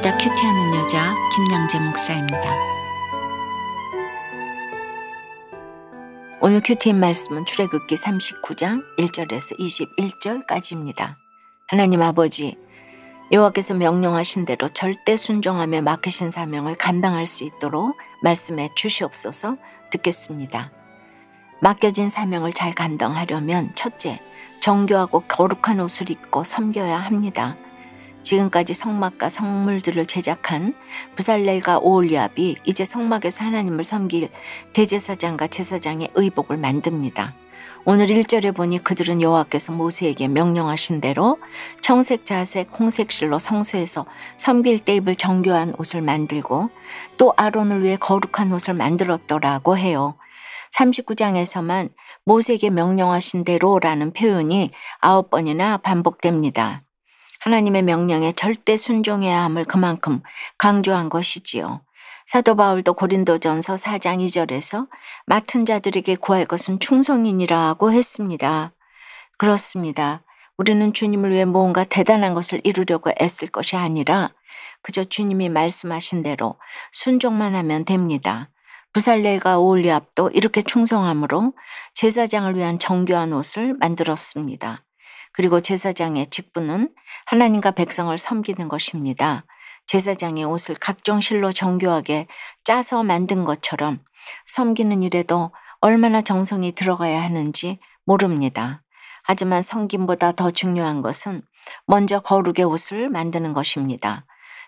날마다 큐티하는 여자 김양재 목사입니다. 오늘 큐티인 말씀은 출애굽기 39장 1절에서 21절까지입니다. 하나님 아버지, 여호와께서 명령하신 대로 절대 순종하며 맡기신 사명을 감당할 수 있도록 말씀해 주시옵소서. 듣겠습니다. 맡겨진 사명을 잘 감당하려면 첫째, 정교하고 거룩한 옷을 입고 섬겨야 합니다. 지금까지 성막과 성물들을 제작한 부살렐과 오홀리압이 이제 성막에서 하나님을 섬길 대제사장과 제사장의 의복을 만듭니다. 오늘 1절에 보니 그들은 여호와께서 모세에게 명령하신 대로 청색, 자색, 홍색 실로 성소에서 섬길 때 입을 정교한 옷을 만들고 또 아론을 위해 거룩한 옷을 만들었더라고 해요. 39장에서만 모세에게 명령하신 대로라는 표현이 9번이나 반복됩니다. 하나님의 명령에 절대 순종해야 함을 그만큼 강조한 것이지요. 사도 바울도 고린도전서 4장 2절에서 맡은 자들에게 구할 것은 충성이니라고 했습니다. 그렇습니다. 우리는 주님을 위해 뭔가 대단한 것을 이루려고 애쓸 것이 아니라 그저 주님이 말씀하신 대로 순종만 하면 됩니다. 부살렐과 오홀리압도 이렇게 충성함으로 제사장을 위한 정교한 옷을 만들었습니다. 그리고 제사장의 직분은 하나님과 백성을 섬기는 것입니다. 제사장의 옷을 각종 실로 정교하게 짜서 만든 것처럼 섬기는 일에도 얼마나 정성이 들어가야 하는지 모릅니다. 하지만 섬김보다 더 중요한 것은 먼저 거룩의 옷을 만드는 것입니다.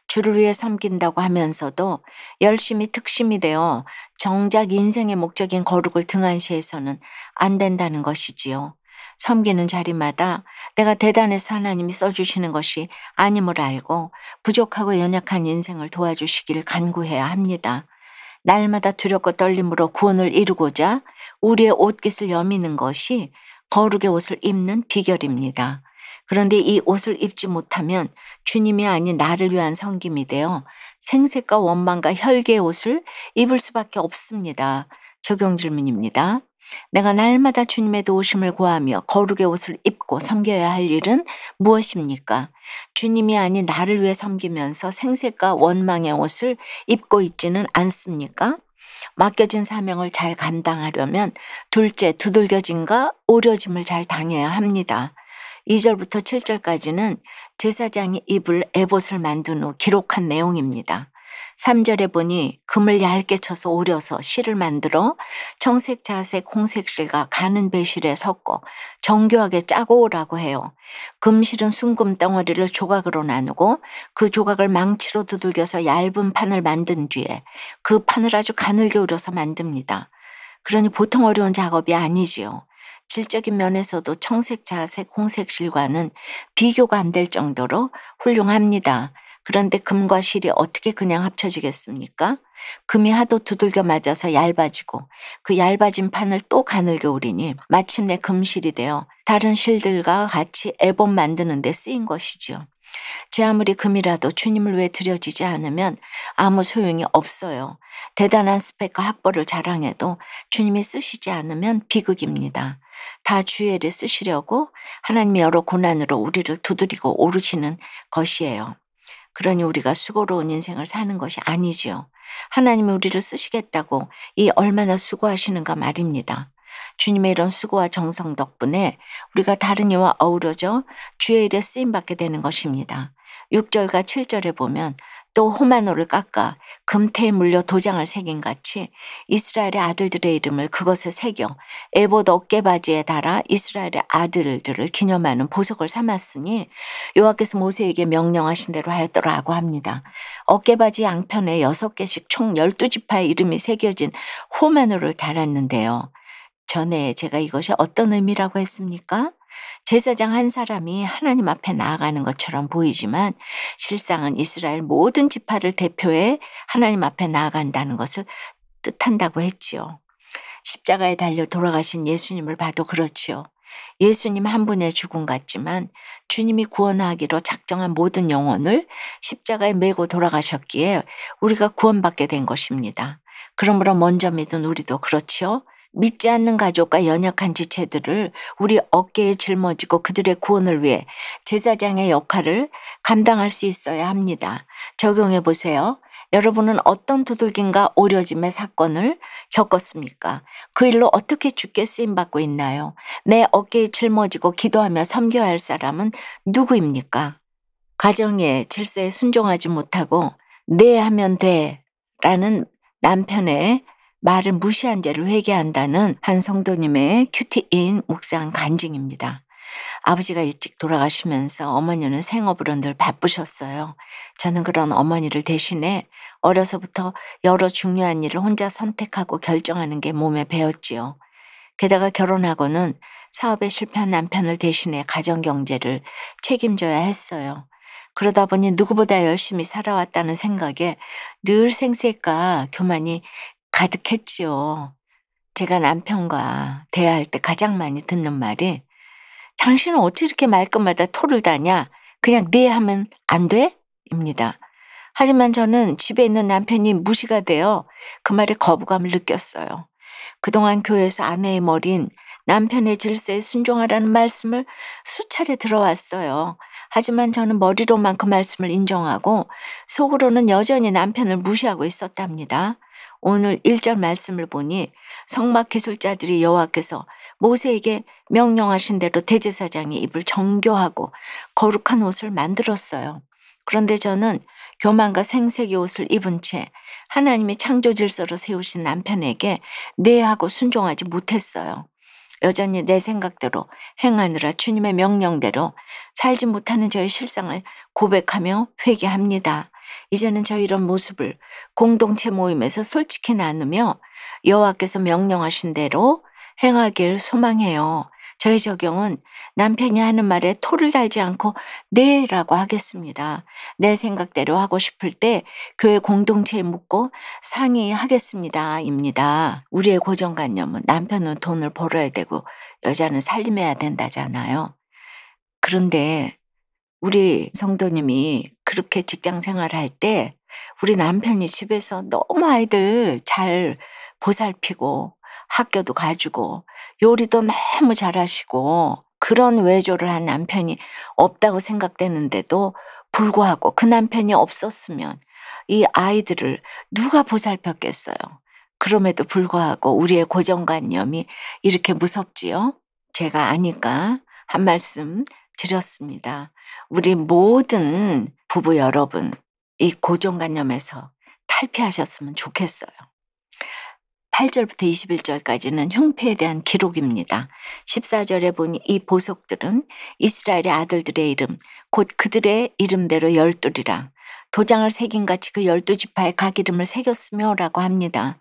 주를 위해 섬긴다고 하면서도 열심히 특심이 되어 정작 인생의 목적인 거룩을 등한시해서는 안 된다는 것이지요. 섬기는 자리마다 내가 대단해서 하나님이 써주시는 것이 아님을 알고 부족하고 연약한 인생을 도와주시기를 간구해야 합니다. 날마다 두렵고 떨림으로 구원을 이루고자 우리의 옷깃을 여미는 것이 거룩의 옷을 입는 비결입니다. 그런데 이 옷을 입지 못하면 주님이 아닌 나를 위한 섬김이 되어 생색과 원망과 혈계의 옷을 입을 수밖에 없습니다. 적용 질문입니다. 내가 날마다 주님의 도우심을 구하며 거룩의 옷을 입고 섬겨야 할 일은 무엇입니까? 주님이 아닌 나를 위해 섬기면서 생색과 원망의 옷을 입고 있지는 않습니까? 맡겨진 사명을 잘 감당하려면 둘째, 두들겨짐과 오려짐을 잘 당해야 합니다. 2절부터 7절까지는 제사장이 입을 에봇을 만든 후 기록한 내용입니다. 3절에 보니 금을 얇게 쳐서 오려서 실을 만들어 청색, 자색, 홍색 실과 가는 배실에 섞어 정교하게 짜고 오라고 해요. 금실은 순금 덩어리를 조각으로 나누고 그 조각을 망치로 두들겨서 얇은 판을 만든 뒤에 그 판을 아주 가늘게 오려서 만듭니다. 그러니 보통 어려운 작업이 아니지요. 질적인 면에서도 청색, 자색, 홍색 실과는 비교가 안 될 정도로 훌륭합니다. 그런데 금과 실이 어떻게 그냥 합쳐지겠습니까? 금이 하도 두들겨 맞아서 얇아지고 그 얇아진 판을 또 가늘게 오리니 마침내 금실이 되어 다른 실들과 같이 에봇 만드는 데 쓰인 것이지요. 제 아무리 금이라도 주님을 위해 드려지지 않으면 아무 소용이 없어요. 대단한 스펙과 학벌을 자랑해도 주님이 쓰시지 않으면 비극입니다. 다 주의 일에 쓰시려고 하나님이 여러 고난으로 우리를 두드리고 오르시는 것이에요. 그러니 우리가 수고로운 인생을 사는 것이 아니지요. 하나님이 우리를 쓰시겠다고 이 얼마나 수고하시는가 말입니다. 주님의 이런 수고와 정성 덕분에 우리가 다른 이와 어우러져 주의 일에 쓰임받게 되는 것입니다. 6절과 7절에 보면 또 호마노를 깎아 금태에 물려 도장을 새긴 같이 이스라엘의 아들들의 이름을 그것에 새겨 에봇 어깨바지에 달아 이스라엘의 아들들을 기념하는 보석을 삼았으니 여호와께서 모세에게 명령하신 대로 하였더라고 합니다. 어깨바지 양편에 6개씩 총 12지파의 이름이 새겨진 호마노를 달았는데요. 전에 제가 이것이 어떤 의미라고 했습니까? 제사장 한 사람이 하나님 앞에 나아가는 것처럼 보이지만 실상은 이스라엘 모든 지파를 대표해 하나님 앞에 나아간다는 것을 뜻한다고 했지요. 십자가에 달려 돌아가신 예수님을 봐도 그렇지요. 예수님 한 분의 죽음 같지만 주님이 구원하기로 작정한 모든 영혼을 십자가에 메고 돌아가셨기에 우리가 구원받게 된 것입니다. 그러므로 먼저 믿은 우리도 그렇지요. 믿지 않는 가족과 연약한 지체들을 우리 어깨에 짊어지고 그들의 구원을 위해 제사장의 역할을 감당할 수 있어야 합니다. 적용해 보세요. 여러분은 어떤 두들김과 오려짐의 사건을 겪었습니까? 그 일로 어떻게 주께 쓰임받고 있나요? 내 어깨에 짊어지고 기도하며 섬겨야 할 사람은 누구입니까? 가정의 질서에 순종하지 못하고 네 하면 돼 라는 남편의 말을 무시한 죄를 회개한다는 한 성도님의 큐티인 묵상 간증입니다. 아버지가 일찍 돌아가시면서 어머니는 생업으로 늘 바쁘셨어요. 저는 그런 어머니를 대신해 어려서부터 여러 중요한 일을 혼자 선택하고 결정하는 게 몸에 배었지요. 게다가 결혼하고는 사업에 실패한 남편을 대신해 가정 경제를 책임져야 했어요. 그러다 보니 누구보다 열심히 살아왔다는 생각에 늘 생색과 교만이 가득했지요. 제가 남편과 대화할 때 가장 많이 듣는 말이 당신은 어떻게 이렇게 말끝마다 토를 다냐? 그냥 네 하면 안 돼? 입니다. 하지만 저는 집에 있는 남편이 무시가 되어 그 말에 거부감을 느꼈어요. 그동안 교회에서 아내의 머리인 남편의 질서에 순종하라는 말씀을 수차례 들어왔어요. 하지만 저는 머리로만 그 말씀을 인정하고 속으로는 여전히 남편을 무시하고 있었답니다. 오늘 1절 말씀을 보니 성막 기술자들이 여호와께서 모세에게 명령하신 대로 대제사장이 입을 정교하고 거룩한 옷을 만들었어요. 그런데 저는 교만과 생색의 옷을 입은 채 하나님의 창조 질서로 세우신 남편에게 네 하고 순종하지 못했어요. 여전히 내 생각대로 행하느라 주님의 명령대로 살지 못하는 저의 실상을 고백하며 회개합니다. 이제는 저 이런 모습을 공동체 모임에서 솔직히 나누며 여호와께서 명령하신 대로 행하길 소망해요. 저의 적용은 남편이 하는 말에 토를 달지 않고 네라고 하겠습니다. 내 생각대로 하고 싶을 때 교회 공동체에 묻고 상의하겠습니다. 입니다. 우리의 고정관념은 남편은 돈을 벌어야 되고 여자는 살림해야 된다잖아요. 그런데 우리 성도님이 그렇게 직장 생활할 때 우리 남편이 집에서 너무 아이들 잘 보살피고 학교도 가주고 요리도 너무 잘하시고 그런 외조를 한 남편이 없다고 생각되는데도 불구하고 그 남편이 없었으면 이 아이들을 누가 보살폈겠어요. 그럼에도 불구하고 우리의 고정관념이 이렇게 무섭지요? 제가 아니까 한 말씀 드렸습니다. 우리 모든 부부 여러분, 이 고정관념에서 탈피하셨으면 좋겠어요. 8절부터 21절까지는 흉패에 대한 기록입니다. 14절에 보니 이 보석들은 이스라엘의 아들들의 이름, 곧 그들의 이름대로 12이라. 도장을 새긴 같이 그 12지파의 각 이름을 새겼으며 라고 합니다.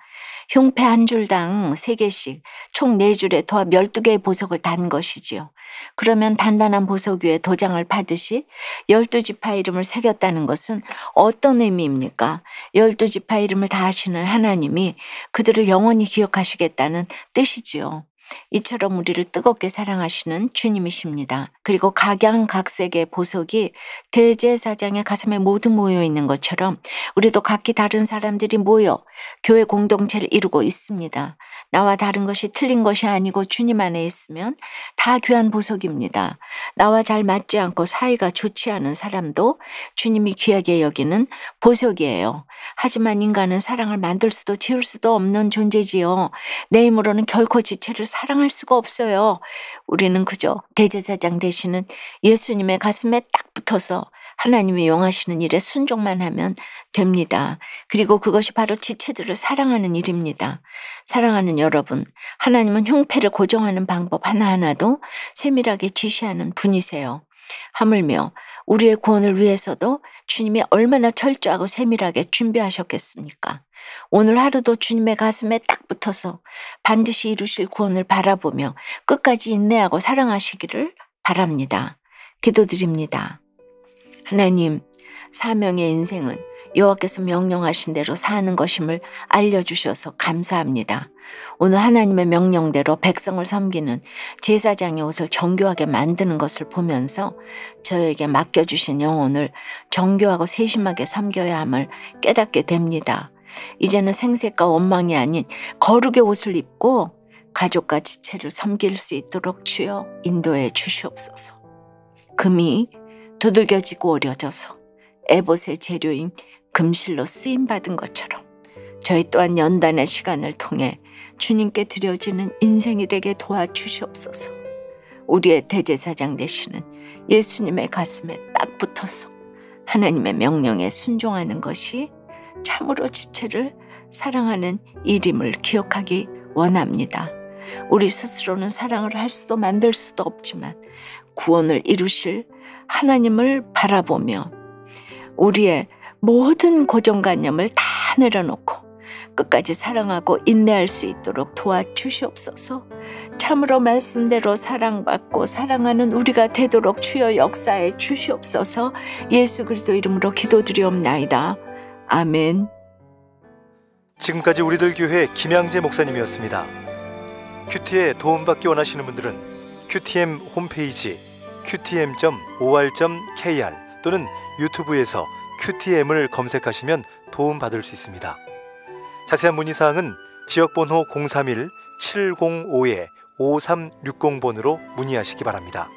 흉패 한 줄당 3개씩 총 4줄에 도합 12개의 보석을 단 것이지요. 그러면 단단한 보석 위에 도장을 파듯이 12지파 이름을 새겼다는 것은 어떤 의미입니까? 12지파 이름을 다 아시는 하나님이 그들을 영원히 기억하시겠다는 뜻이지요. 이처럼 우리를 뜨겁게 사랑하시는 주님이십니다. 그리고 각양각색의 보석이 대제사장의 가슴에 모두 모여 있는 것처럼 우리도 각기 다른 사람들이 모여 교회 공동체를 이루고 있습니다. 나와 다른 것이 틀린 것이 아니고 주님 안에 있으면 다 귀한 보석입니다. 나와 잘 맞지 않고 사이가 좋지 않은 사람도 주님이 귀하게 여기는 보석이에요. 하지만 인간은 사랑을 만들 수도 지울 수도 없는 존재지요. 내 힘으로는 결코 지체를 사랑할 수가 없어요. 우리는 그저 대제사장 되시는 예수님의 가슴에 딱 붙어서 하나님이 용하시는 일에 순종만 하면 됩니다. 그리고 그것이 바로 지체들을 사랑하는 일입니다. 사랑하는 여러분, 하나님은 흉패를 고정하는 방법 하나하나도 세밀하게 지시하는 분이세요. 하물며 우리의 구원을 위해서도 주님이 얼마나 철저하고 세밀하게 준비하셨겠습니까? 오늘 하루도 주님의 가슴에 딱 붙어서 반드시 이루실 구원을 바라보며 끝까지 인내하고 사랑하시기를 바랍니다. 기도드립니다. 하나님, 사명의 인생은 여호와께서 명령하신 대로 사는 것임을 알려주셔서 감사합니다. 오늘 하나님의 명령대로 백성을 섬기는 제사장의 옷을 정교하게 만드는 것을 보면서 저에게 맡겨주신 영혼을 정교하고 세심하게 섬겨야 함을 깨닫게 됩니다. 이제는 생색과 원망이 아닌 거룩의 옷을 입고 가족과 지체를 섬길 수 있도록 주여 인도해 주시옵소서. 금이 두들겨지고 오려져서 에봇의 재료인 금실로 쓰임받은 것처럼 저희 또한 연단의 시간을 통해 주님께 드려지는 인생이 되게 도와주시옵소서. 우리의 대제사장 되시는 예수님의 가슴에 딱 붙어서 하나님의 명령에 순종하는 것이 참으로 지체를 사랑하는 일임을 기억하기 원합니다. 우리 스스로는 사랑을 할 수도 만들 수도 없지만 구원을 이루실 하나님을 바라보며 우리의 모든 고정관념을 다 내려놓고 끝까지 사랑하고 인내할 수 있도록 도와주시옵소서. 참으로 말씀대로 사랑받고 사랑하는 우리가 되도록 주여 역사해 주시옵소서. 예수 그리스도 이름으로 기도드리옵나이다. 아멘. 지금까지 우리들 교회 김양재 목사님이었습니다. 큐티에 도움받기 원하시는 분들은 QTM 홈페이지 qtm.or.kr 또는 유튜브에서 QTM을 검색하시면 도움받을 수 있습니다. 자세한 문의사항은 지역번호 031-705-5360번으로 문의하시기 바랍니다.